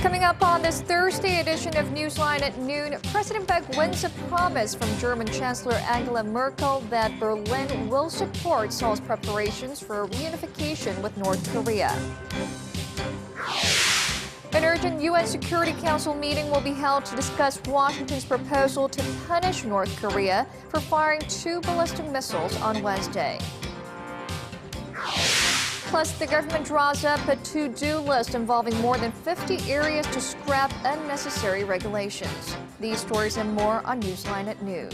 Coming up on this Thursday edition of Newsline at noon, President Beck wins a promise from German Chancellor Angela Merkel that Berlin will support Seoul's preparations for reunification with North Korea. An urgent UN Security Council meeting will be held to discuss Washington's proposal to punish North Korea for firing 2 ballistic missiles on Wednesday. Plus, the government draws up a to-do list involving more than 50 areas to scrap unnecessary regulations. These stories and more on Newsline at noon.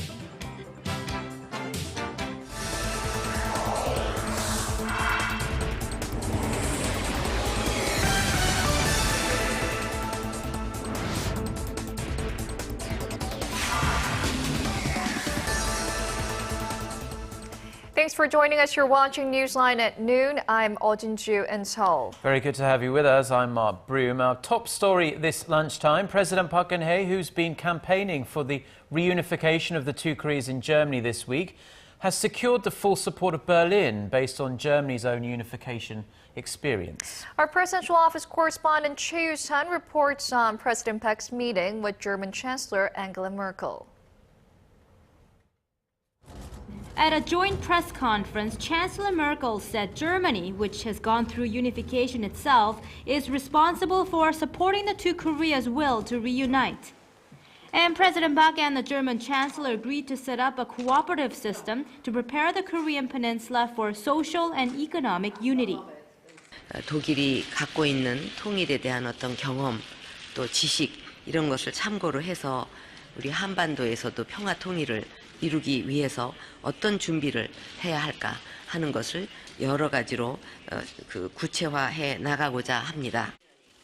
Thanks for joining us. You're watching Newsline at noon. I'm Oh Jin-ju in Seoul. Very good to have you with us. I'm Mark Broom. Our top story this lunchtime, President Park Geun-hye, who's been campaigning for the reunification of the 2 Koreas in Germany this week, has secured the full support of Berlin based on Germany's own unification experience. Our presidential office correspondent Choi Yoo-sun reports on President Park's meeting with German Chancellor Angela Merkel. At a joint press conference, Chancellor Merkel said Germany, which has gone through unification itself, is responsible for supporting the 2 Koreas' will to reunite. And President Park and the German Chancellor agreed to set up a cooperative system to prepare the Korean peninsula for social and economic unity. 독일이 갖고 있는 통일에 대한 어떤 경험, 또 지식 이런 것을 참고로 해서 우리 한반도에서도 평화 통일을 이루기 위해서 어떤 준비를 해야 할까 하는 것을 여러 가지로 구체화해 나가고자 합니다.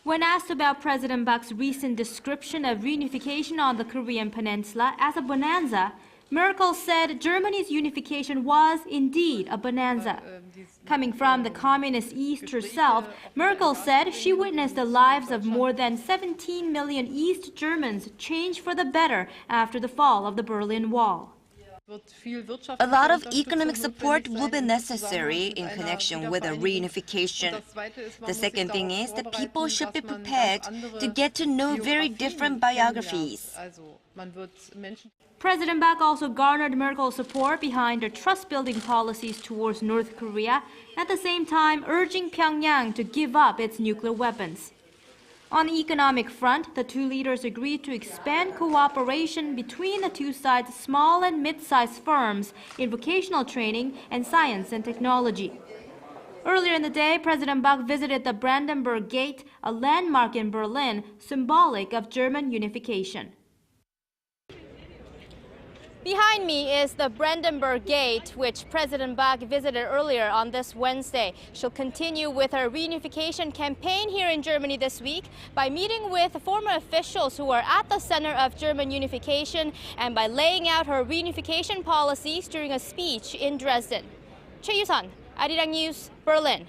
When asked about President Park's recent description of reunification on the Korean peninsula as a bonanza, Merkel said Germany's unification was indeed a bonanza. Coming from the communist East herself, Merkel said she witnessed the lives of more than 17 million East Germans change for the better after the fall of the Berlin Wall. A lot of economic support will be necessary in connection with a reunification. The second thing is that people should be prepared to get to know very different biographies. President Park also garnered Merkel's support behind her trust-building policies towards North Korea, at the same time urging Pyongyang to give up its nuclear weapons. On the economic front, the 2 leaders agreed to expand cooperation between the 2 sides' small and mid-sized firms in vocational training and science and technology. Earlier in the day, President Park visited the Brandenburg Gate, a landmark in Berlin, symbolic of German unification. Behind me is the Brandenburg Gate, which President Park visited earlier on this Wednesday. She'll continue with her reunification campaign here in Germany this week by meeting with former officials who are at the center of German unification and by laying out her reunification policies during a speech in Dresden. Choi Yoo-sun, Arirang News, Berlin.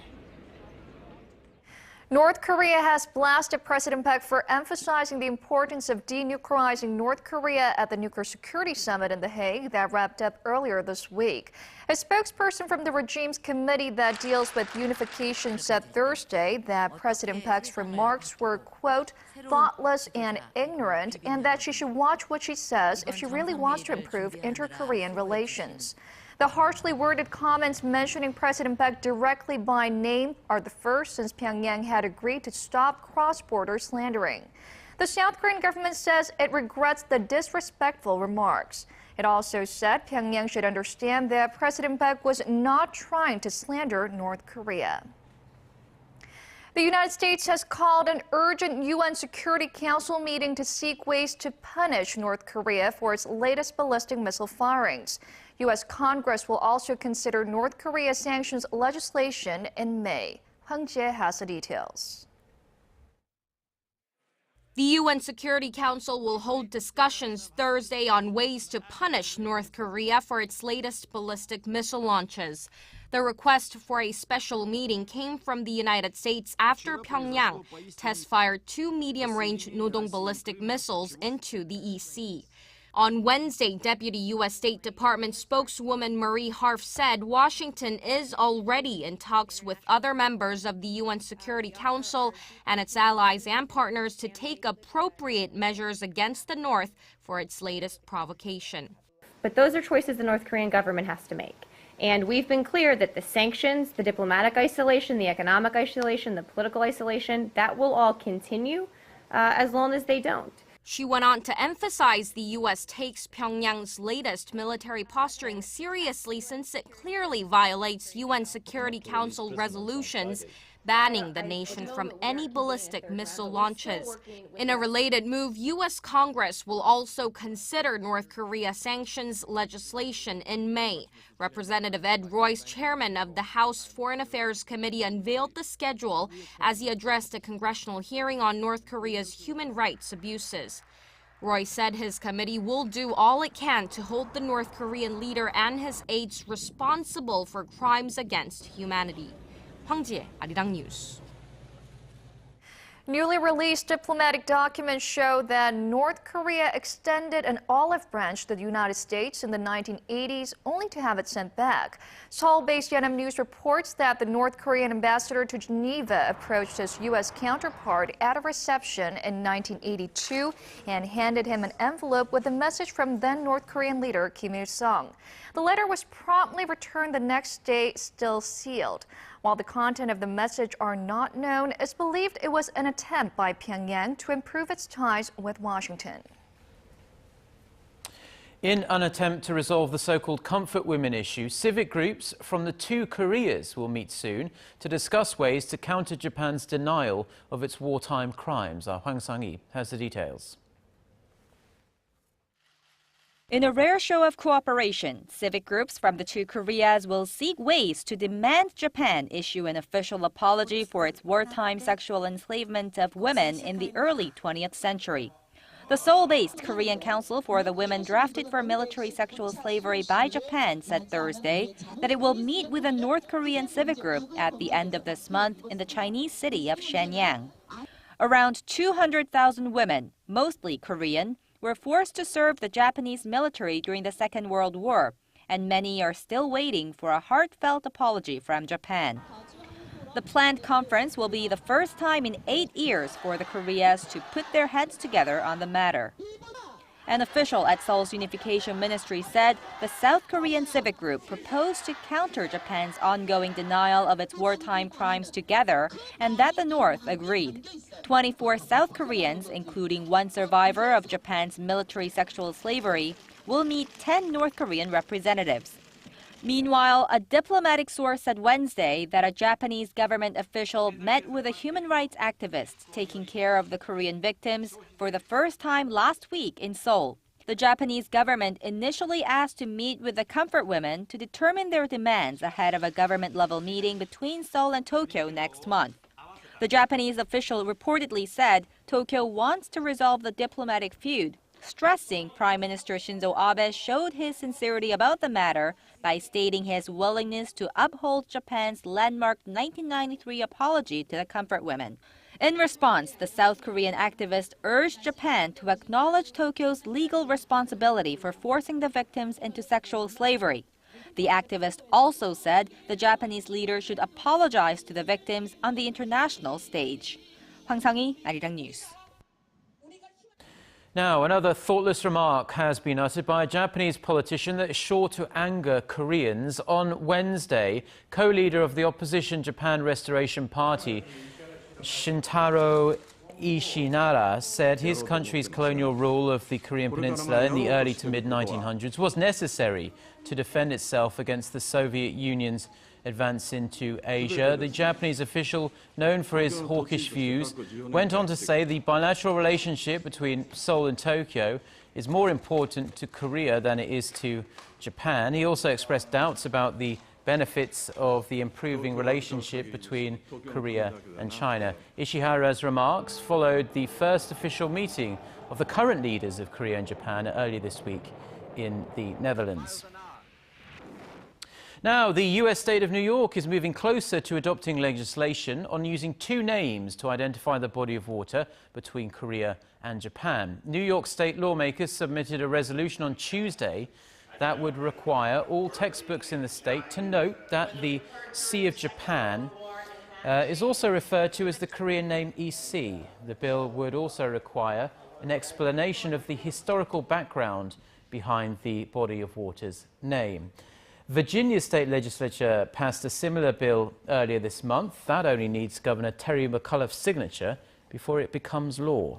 North Korea has blasted President Park for emphasizing the importance of denuclearizing North Korea at the Nuclear Security Summit in The Hague that wrapped up earlier this week. A spokesperson from the regime's committee that deals with unification said Thursday that President Park's remarks were, quote, thoughtless and ignorant, and that she should watch what she says if she really wants to improve inter-Korean relations. The harshly worded comments mentioning President Park directly by name are the first since Pyongyang had agreed to stop cross-border slandering. The South Korean government says it regrets the disrespectful remarks. It also said Pyongyang should understand that President Park was not trying to slander North Korea. The United States has called an urgent UN Security Council meeting to seek ways to punish North Korea for its latest ballistic missile firings. U.S. Congress will also consider North Korea sanctions legislation in May. Hwang Jie has the details. The UN Security Council will hold discussions Thursday on ways to punish North Korea for its latest ballistic missile launches. The request for a special meeting came from the United States after Pyongyang test-fired 2 medium-range Nodong ballistic missiles into the EC. On Wednesday, Deputy U.S. State Department spokeswoman Marie Harf said Washington is already in talks with other members of the UN Security Council and its allies and partners to take appropriate measures against the North for its latest provocation. But those are choices the North Korean government has to make. And we've been clear that the sanctions, the diplomatic isolation, the economic isolation, the political isolation, that will all continue as long as they don't. She went on to emphasize the U.S. takes Pyongyang's latest military posturing seriously since it clearly violates UN Security Council resolutions banning the nation from any ballistic missile launches. In a related move, U.S. Congress will also consider North Korea sanctions legislation in May. Representative Ed Royce, chairman of the House Foreign Affairs Committee, unveiled the schedule as he addressed a congressional hearing on North Korea's human rights abuses. Roy said his committee will do all it can to hold the North Korean leader and his aides responsible for crimes against humanity. 황지혜, 아리랑 뉴스. Newly released diplomatic documents show that North Korea extended an olive branch to the United States in the 1980s, only to have it sent back. Seoul-based Yeonam News reports that the North Korean ambassador to Geneva approached his U.S. counterpart at a reception in 1982 and handed him an envelope with a message from then North Korean leader Kim Il-sung. The letter was promptly returned the next day, still sealed. While the content of the message are not known, it's believed it was an attempt by Pyongyang to improve its ties with Washington. In an attempt to resolve the so-called comfort women issue, civic groups from the two Koreas will meet soon to discuss ways to counter Japan's denial of its wartime crimes. Our Hwang Sang-hee has the details. In a rare show of cooperation, civic groups from the two Koreas will seek ways to demand Japan issue an official apology for its wartime sexual enslavement of women in the early 20th century. The Seoul-based Korean Council for the Women drafted for military sexual slavery by Japan said Thursday that it will meet with a North Korean civic group at the end of this month in the Chinese city of Shenyang. Around 200,000 women, mostly Korean, were forced to serve the Japanese military during the Second World War, and many are still waiting for a heartfelt apology from Japan. The planned conference will be the first time in 8 years for the Koreas to put their heads together on the matter. An official at Seoul's Unification Ministry said the South Korean civic group proposed to counter Japan's ongoing denial of its wartime crimes together, and that the North agreed. 24 South Koreans, including one survivor of Japan's military sexual slavery, will meet 10 North Korean representatives. Meanwhile, a diplomatic source said Wednesday that a Japanese government official met with a human rights activist taking care of the Korean victims for the first time last week in Seoul. The Japanese government initially asked to meet with the comfort women to determine their demands ahead of a government-level meeting between Seoul and Tokyo next month. The Japanese official reportedly said Tokyo wants to resolve the diplomatic feud, stressing Prime Minister Shinzo Abe showed his sincerity about the matter by stating his willingness to uphold Japan's landmark 1993 apology to the comfort women. In response, the South Korean activist urged Japan to acknowledge Tokyo's legal responsibility for forcing the victims into sexual slavery. The activist also said the Japanese leader should apologize to the victims on the international stage. Hwang Sang-hee, Arirang News. Now, another thoughtless remark has been uttered by a Japanese politician that is sure to anger Koreans. On Wednesday, co-leader of the opposition Japan Restoration Party, Shintaro Ishinara, said his country's colonial rule of the Korean Peninsula in the early to mid-1900s was necessary to defend itself against the Soviet Union's advance into Asia. The Japanese official, known for his hawkish views, went on to say the bilateral relationship between Seoul and Tokyo is more important to Korea than it is to Japan. He also expressed doubts about the benefits of the improving relationship between Korea and China. Ishihara's remarks followed the first official meeting of the current leaders of Korea and Japan earlier this week in the Netherlands. Now, the U.S. state of New York is moving closer to adopting legislation on using two names to identify the body of water between Korea and Japan. New York state lawmakers submitted a resolution on Tuesday that would require all textbooks in the state to note that the Sea of Japan is also referred to as the Korean name EC. The bill would also require an explanation of the historical background behind the body of water's name. Virginia's state legislature passed a similar bill earlier this month. That only needs Governor Terry McAuliffe's signature before it becomes law.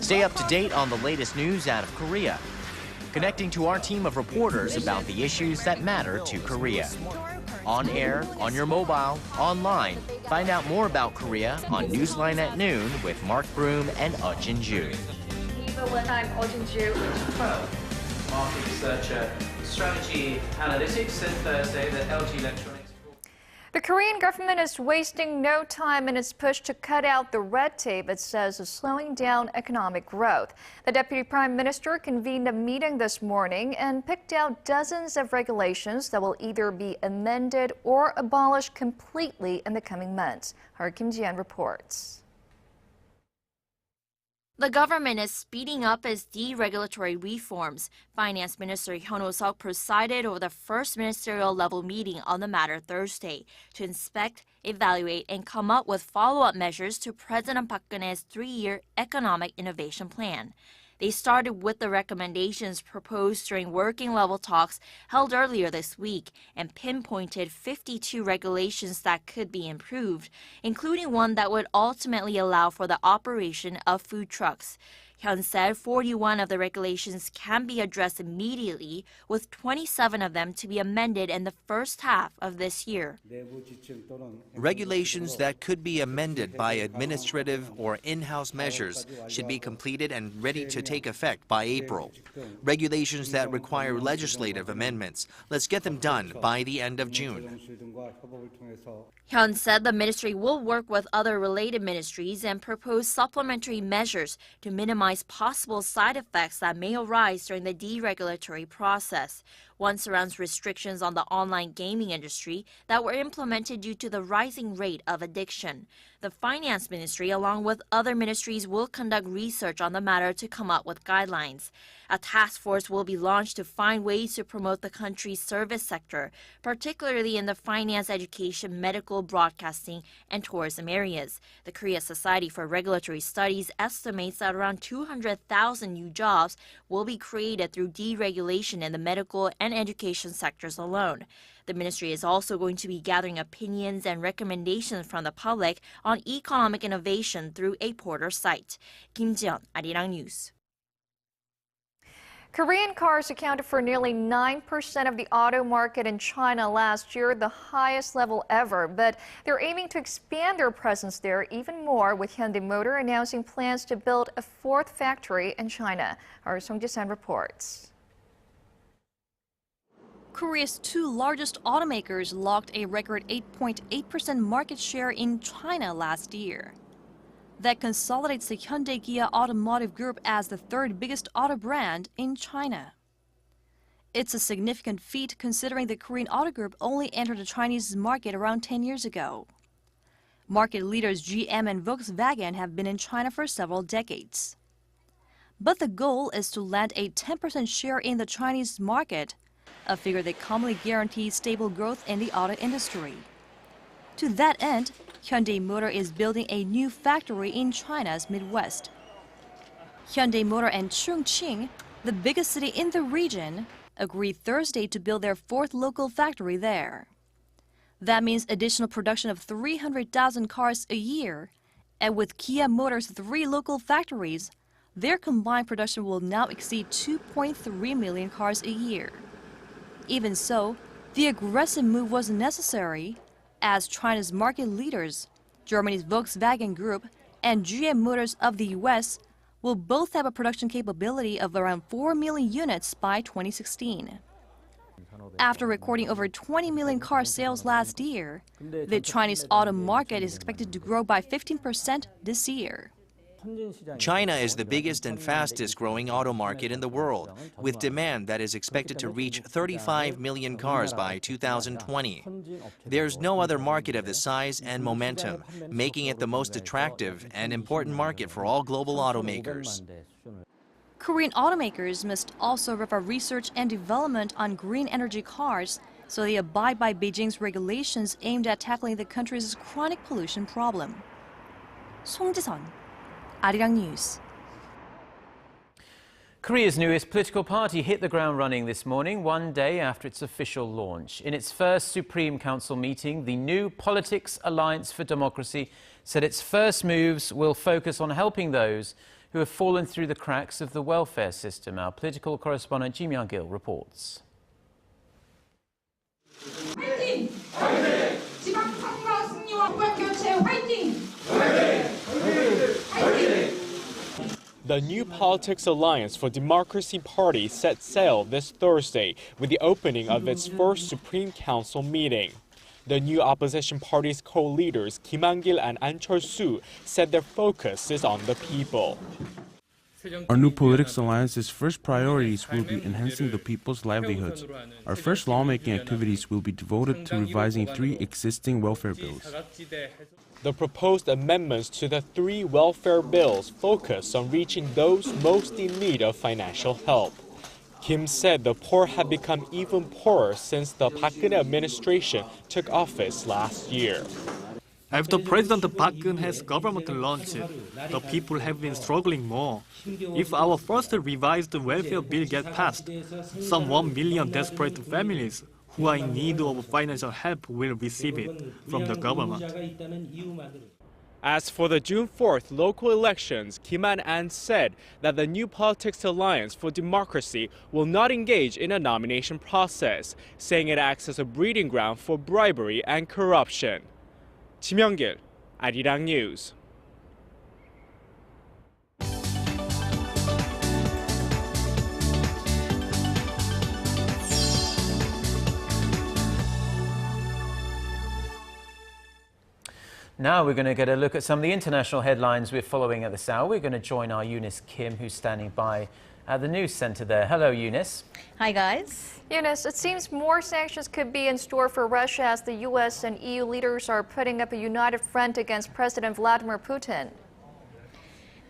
Stay up to date on the latest news out of Korea. Connecting to our team of reporters about the issues that matter to Korea. On air, on your mobile, online. Find out more about Korea on NEWSLINE at noon with Mark Broom and Jin Ju. I'm Jin Ju. Market researcher, strategy analytics, said Thursday that LG Electronics. The Korean government is wasting no time in its push to cut out the red tape it says is slowing down economic growth. The Deputy Prime Minister convened a meeting this morning and picked out dozens of regulations that will either be amended or abolished completely in the coming months. Our Kim Ji-an reports. The government is speeding up its deregulatory reforms. Finance Minister Hyun Oh-seok presided over the first ministerial-level meeting on the matter Thursday to inspect, evaluate, and come up with follow-up measures to President Park Geun-hye's three-year economic innovation plan. They started with the recommendations proposed during working-level talks held earlier this week and pinpointed 52 regulations that could be improved, including one that would ultimately allow for the operation of food trucks. Hyun said 41 of the regulations can be addressed immediately, with 27 of them to be amended in the first half of this year. Regulations that could be amended by administrative or in-house measures should be completed and ready to take effect by April. Regulations that require legislative amendments, let's get them done by the end of June. Hyun said the ministry will work with other related ministries and propose supplementary measures to minimize possible side effects that may arise during the deregulatory process. One surrounds restrictions on the online gaming industry that were implemented due to the rising rate of addiction. The Finance Ministry, along with other ministries, will conduct research on the matter to come up with guidelines. A task force will be launched to find ways to promote the country's service sector, particularly in the finance, education, medical, broadcasting, and tourism areas. The Korea Society for Regulatory Studies estimates that around 200,000 new jobs will be created through deregulation in the medical and education sectors alone. The ministry is also going to be gathering opinions and recommendations from the public on economic innovation through a portal site. Kim Ji-an, Arirang News. Korean cars accounted for nearly 9% of the auto market in China last year, the highest level ever. But they're aiming to expand their presence there even more, with Hyundai Motor announcing plans to build a fourth factory in China. Our Song Ji-san reports. Korea's two largest automakers logged a record 8.8% market share in China last year. That consolidates the Hyundai Kia Automotive Group as the third biggest auto brand in China. It's a significant feat considering the Korean auto group only entered the Chinese market around 10 years ago. Market leaders GM and Volkswagen have been in China for several decades. But the goal is to land a 10% share in the Chinese market, a figure that commonly guarantees stable growth in the auto industry. To that end, Hyundai Motor is building a new factory in China's Midwest. Hyundai Motor and Chongqing, the biggest city in the region, agreed Thursday to build their fourth local factory there. That means additional production of 300,000 cars a year, and with Kia Motors' 3 local factories, their combined production will now exceed 2.3 million cars a year. Even so, the aggressive move was necessary, as China's market leaders, Germany's Volkswagen Group and GM Motors of the US, will both have a production capability of around 4 million units by 2016. After recording over 20 million car sales last year, the Chinese auto market is expected to grow by 15% this year. China is the biggest and fastest growing auto market in the world, with demand that is expected to reach 35 million cars by 2020. There's no other market of this size and momentum, making it the most attractive and important market for all global automakers. Korean automakers must also rev up research and development on green energy cars so they abide by Beijing's regulations aimed at tackling the country's chronic pollution problem. 송지선, Arirang News. Korea's newest political party hit the ground running this morning, one day after its official launch. In its first Supreme Council meeting, the New Politics Alliance for Democracy said its first moves will focus on helping those who have fallen through the cracks of the welfare system. Our political correspondent Ji Myung-gil reports. 화이팅! 화이팅! 지방선거 승리와 후반교체 화이팅! The New Politics Alliance for Democracy Party set sail this Thursday with the opening of its first Supreme Council meeting. The new opposition party's co-leaders Kim Han-gil and An Chol-soo said their focus is on the people. Our New Politics Alliance's first priorities will be enhancing the people's livelihoods. Our first lawmaking activities will be devoted to revising 3 existing welfare bills. The proposed amendments to the 3 welfare bills focus on reaching those most in need of financial help. Kim said the poor have become even poorer since the Park Geun-hye administration took office last year. After President Park Geun-hye's government launched, the people have been struggling more. If our first revised welfare bill gets passed, some 1 million desperate families who are in need of financial help will receive it from the government. As for the June 4th local elections, Kim Han-an said that the New Politics Alliance for Democracy will not engage in a nomination process, saying it acts as a breeding ground for bribery and corruption. Ji Myung-gil, Arirang News. Now we're going to get a look at some of the international headlines we're following at this hour. We're going to join our Eunice Kim, who's standing by at the news center there. Hello, Eunice. Hi, guys. Eunice, it seems more sanctions could be in store for Russia as the U.S. and EU leaders are putting up a united front against President Vladimir Putin.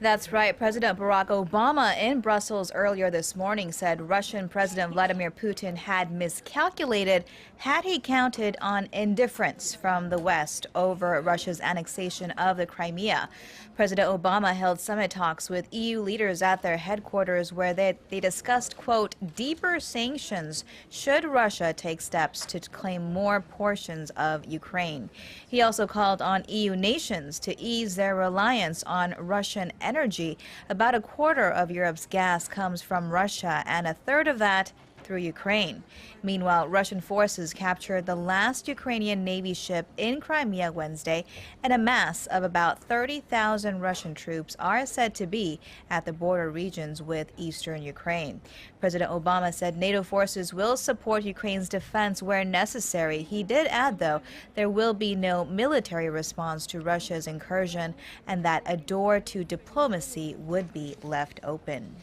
That's right. President Barack Obama in Brussels earlier this morning said Russian President Vladimir Putin had miscalculated had he counted on indifference from the West over Russia's annexation of the Crimea. President Obama held summit talks with EU leaders at their headquarters where they discussed, quote, deeper sanctions should Russia take steps to claim more portions of Ukraine. He also called on EU nations to ease their reliance on Russian energy. About a quarter of Europe's gas comes from Russia, and a third of that through Ukraine. Meanwhile, Russian forces captured the last Ukrainian Navy ship in Crimea Wednesday, and a mass of about 30,000 Russian troops are said to be at the border regions with eastern Ukraine. President Obama said NATO forces will support Ukraine's defense where necessary. He did add, though, there will be no military response to Russia's incursion and that a door to diplomacy would be left open.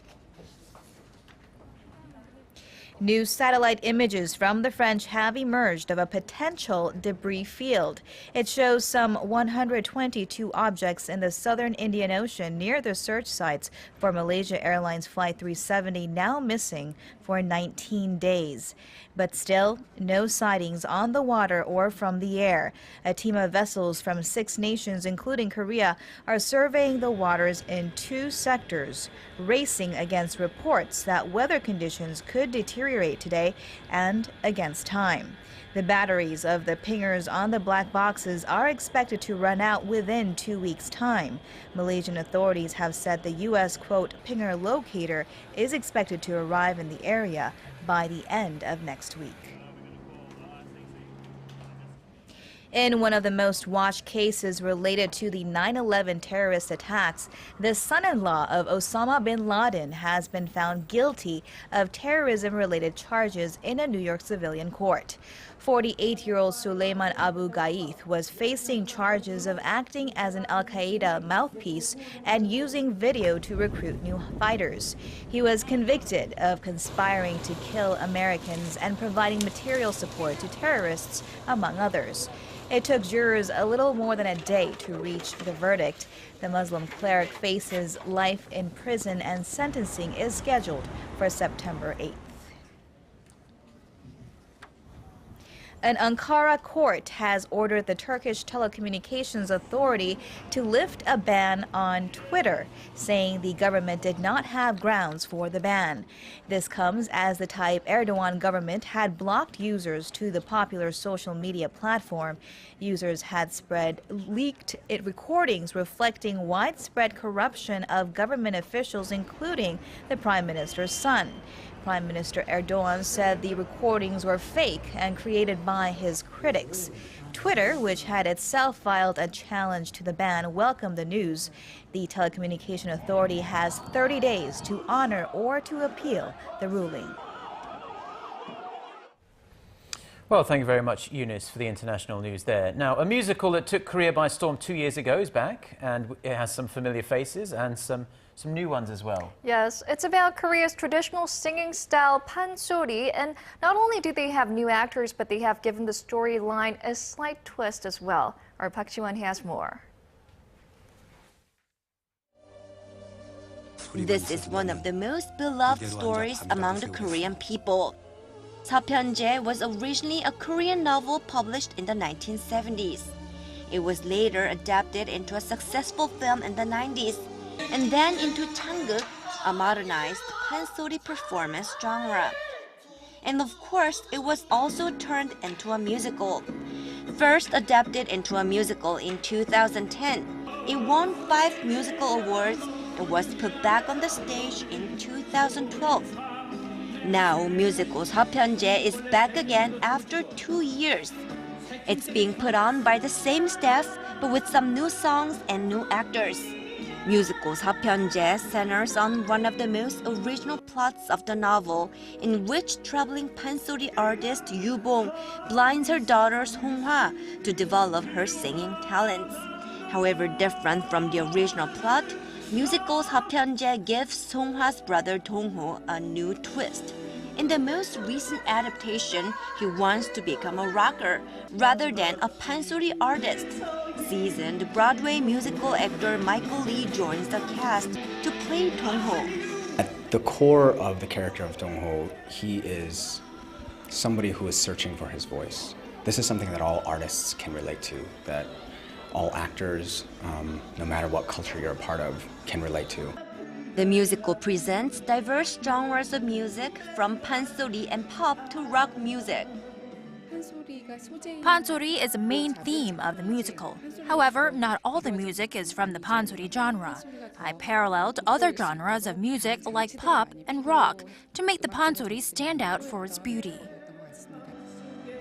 New satellite images from the French have emerged of a potential debris field. It shows some 122 objects in the southern Indian Ocean near the search sites for Malaysia Airlines Flight 370, now missing for 19 days. But still, no sightings on the water or from the air. A team of vessels from 6 nations, including Korea, are surveying the waters in 2 sectors, racing against reports that weather conditions could deteriorate today and against time. The batteries of the pingers on the black boxes are expected to run out within 2 weeks' time. Malaysian authorities have said the U.S., quote, pinger locator is expected to arrive in the area by the end of next week. In one of the most watched cases related to the 9/11 terrorist attacks, the son-in-law of Osama bin Laden has been found guilty of terrorism-related charges in a New York civilian court. 48-year-old Suleiman Abu Ghaith was facing charges of acting as an al-Qaeda mouthpiece and using video to recruit new fighters. He was convicted of conspiring to kill Americans and providing material support to terrorists, among others. It took jurors a little more than a day to reach the verdict. The Muslim cleric faces life in prison and sentencing is scheduled for September 8th. An Ankara court has ordered the Turkish Telecommunications Authority to lift a ban on Twitter, saying the government did not have grounds for the ban. This comes as the Tayyip Erdogan government had blocked users to the popular social media platform. Users had leaked recordings reflecting widespread corruption of government officials, including the Prime Minister's son. Prime Minister Erdogan said the recordings were fake and created by his critics. Twitter, which had itself filed a challenge to the ban, welcomed the news. The Telecommunication Authority has 30 days to honor or to appeal the ruling. Well, thank you very much, Eunice, for the international news there. Now, a musical that took Korea by storm 2 years ago is back, and it has some familiar faces and some new ones as well. Yes, it's about Korea's traditional singing style, Panzuri, and not only do they have new actors, but they have given the storyline a slight twist as well. Our Park Ji-won has more. This is one of the most beloved stories among the Korean people. Seopyeonjae was originally a Korean novel published in the 1970s. It was later adapted into a successful film in the 90s, and then into Changguk, a modernized Panzuri performance genre. And of course, it was also turned into a musical. First adapted into a musical in 2010, it won 5 musical awards and was put back on the stage in 2012. Now, musical Seopyeonjae is back again after 2 years. It's being put on by the same staff, but with some new songs and new actors. Musical Seopyeonjae centers on one of the most original plots of the novel, in which traveling Panzuri artist Yu Bong blinds her daughter Songhwa to develop her singing talents. However different from the original plot, musical Seopyeonjae gives Songhwa's brother Dongho a new twist. In the most recent adaptation, he wants to become a rocker rather than a Panzuri artist. Seasoned Broadway musical actor Michael Lee joins the cast to play Dongho. At the core of the character of Dongho, he is somebody who is searching for his voice. This is something that all artists can relate to, that all actors, no matter what culture you're a part of, can relate to. The musical presents diverse genres of music, from Panzuri and pop to rock music. Panzuri is a main theme of the musical. However, not all the music is from the Panzuri genre. I paralleled other genres of music like pop and rock to make the Panzuri stand out for its beauty.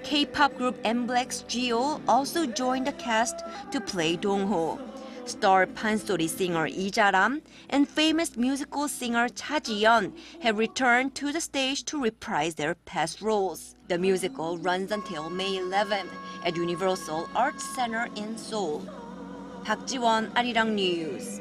K-pop group MBLAQ's Gio also joined the cast to play Dongho. Star Panzuri singer Lee Ja-ram and famous musical singer Cha Ji-yeon have returned to the stage to reprise their past roles. The musical runs until May 11th at Universal Arts Center in Seoul. Park Ji-won, Arirang News.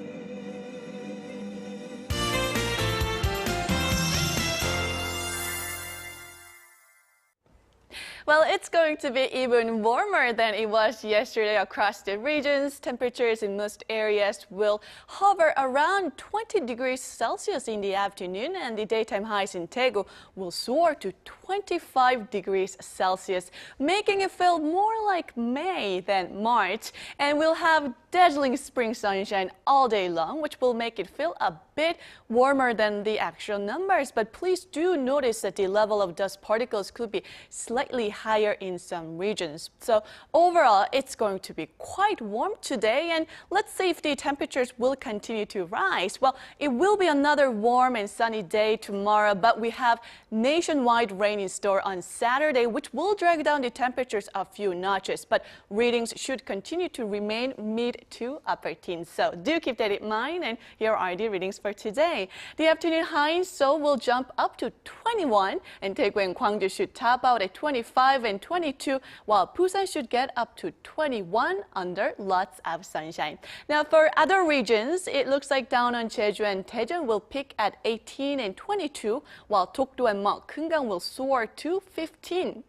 Well, it's going to be even warmer than it was yesterday across the regions. Temperatures in most areas will hover around 20 degrees Celsius in the afternoon, and the daytime highs in Daegu will soar to 25 degrees Celsius, making it feel more like May than March. And we'll have dazzling spring sunshine all day long, which will make it feel a bit warmer than the actual numbers. But please do notice that the level of dust particles could be slightly higher in some regions. So overall, it's going to be quite warm today. And let's see if the temperatures will continue to rise. Well, it will be another warm and sunny day tomorrow, but we have nationwide rain in store on Saturday, which will drag down the temperatures a few notches. But readings should continue to remain mid to upper teens. So do keep that in mind. And here are the readings for today. The afternoon high in Seoul will jump up to 21, and Daegu and Gwangju should top out at 25 and 22, while Busan should get up to 21 under lots of sunshine. Now for other regions, it looks like down on Jeju and Daejeon will peak at 18 and 22, while Dokdo and Gyeonggang will soar to 15.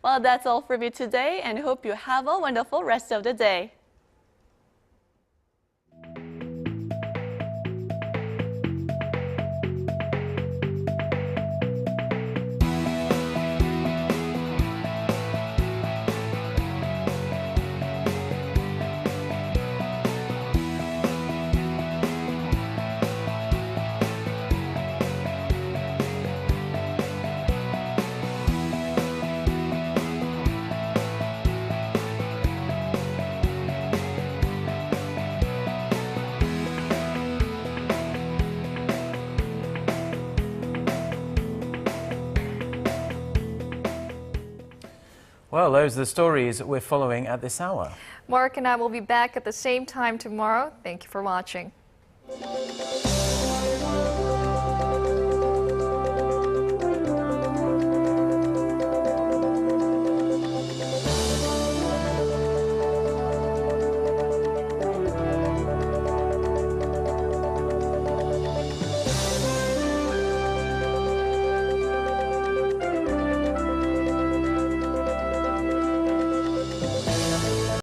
Well, that's all for me today, and hope you have a wonderful rest of the day. Well, those are the stories that we're following at this hour. Mark and I will be back at the same time tomorrow. Thank you for watching.